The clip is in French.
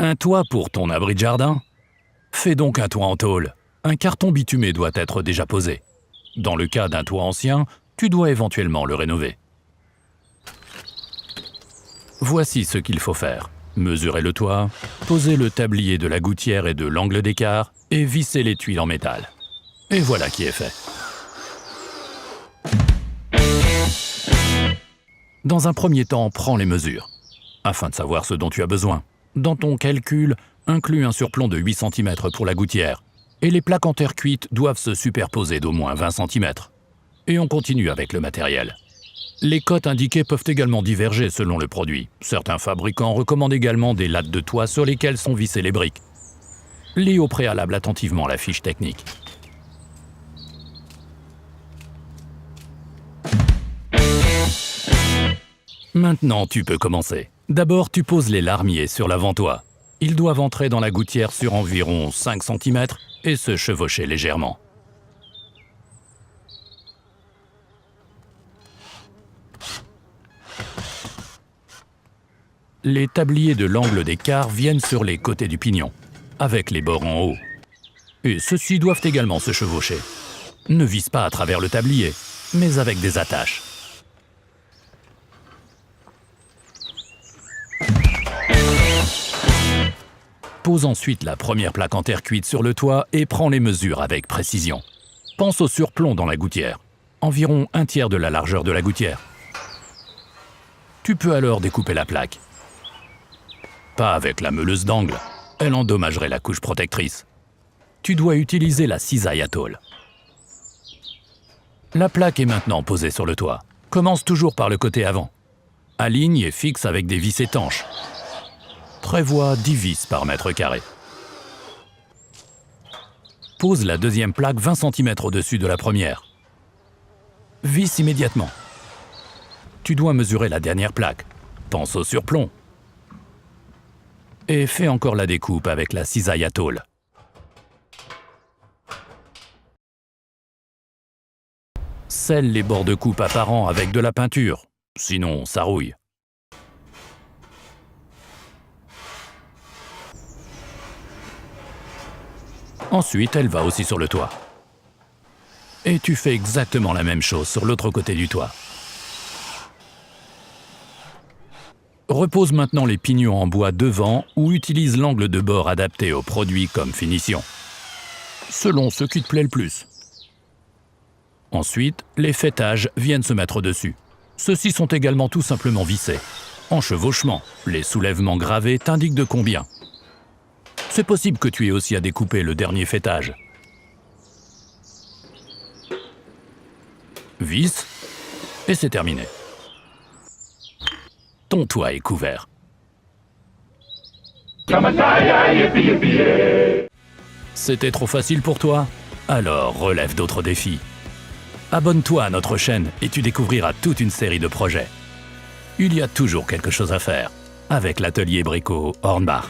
Un toit pour ton abri de jardin? Fais donc un toit en tôle. Un carton bitumé doit être déjà posé. Dans le cas d'un toit ancien, tu dois éventuellement le rénover. Voici ce qu'il faut faire. Mesurer le toit, poser le tablier de la gouttière et de l'angle d'écart et visser les tuiles en métal. Et voilà qui est fait. Dans un premier temps, prends les mesures, afin de savoir ce dont tu as besoin. Dans ton calcul, inclus un surplomb de 8 cm pour la gouttière, et les plaques en terre cuite doivent se superposer d'au moins 20 cm. Et on continue avec le matériel. Les cotes indiquées peuvent également diverger selon le produit. Certains fabricants recommandent également des lattes de toit sur lesquelles sont vissées les briques. Lis au préalable attentivement la fiche technique. Maintenant, tu peux commencer. D'abord, tu poses les larmiers sur l'avant-toit. Ils doivent entrer dans la gouttière sur environ 5 cm et se chevaucher légèrement. Les tabliers de l'angle d'écart viennent sur les côtés du pignon, avec les bords en haut. Et ceux-ci doivent également se chevaucher. Ne visse pas à travers le tablier, mais avec des attaches. Pose ensuite la première plaque en terre cuite sur le toit et prends les mesures avec précision. Pense au surplomb dans la gouttière, environ 1/3 de la largeur de la gouttière. Tu peux alors découper la plaque. Pas avec la meuleuse d'angle, elle endommagerait la couche protectrice. Tu dois utiliser la cisaille à tôle. La plaque est maintenant posée sur le toit. Commence toujours par le côté avant. Aligne et fixe avec des vis étanches. Prévois 10 vis par mètre carré. Pose la deuxième plaque 20 cm au-dessus de la première. Visse immédiatement. Tu dois mesurer la dernière plaque. Pense au surplomb. Et fais encore la découpe avec la cisaille à tôle. Scelle les bords de coupe apparents avec de la peinture, sinon ça rouille. Ensuite, elle va aussi sur le toit. Et tu fais exactement la même chose sur l'autre côté du toit. Repose maintenant les pignons en bois devant ou utilise l'angle de bord adapté au produit comme finition, selon ce qui te plaît le plus. Ensuite, les faîtages viennent se mettre dessus. Ceux-ci sont également tout simplement vissés. En chevauchement, les soulèvements gravés t'indiquent de combien. C'est possible que tu aies aussi à découper le dernier faîtage. Visse, et c'est terminé. Ton toit est couvert. C'était trop facile pour toi? Alors relève d'autres défis. Abonne-toi à notre chaîne et tu découvriras toute une série de projets. Il y a toujours quelque chose à faire avec l'atelier Brico Hornbach.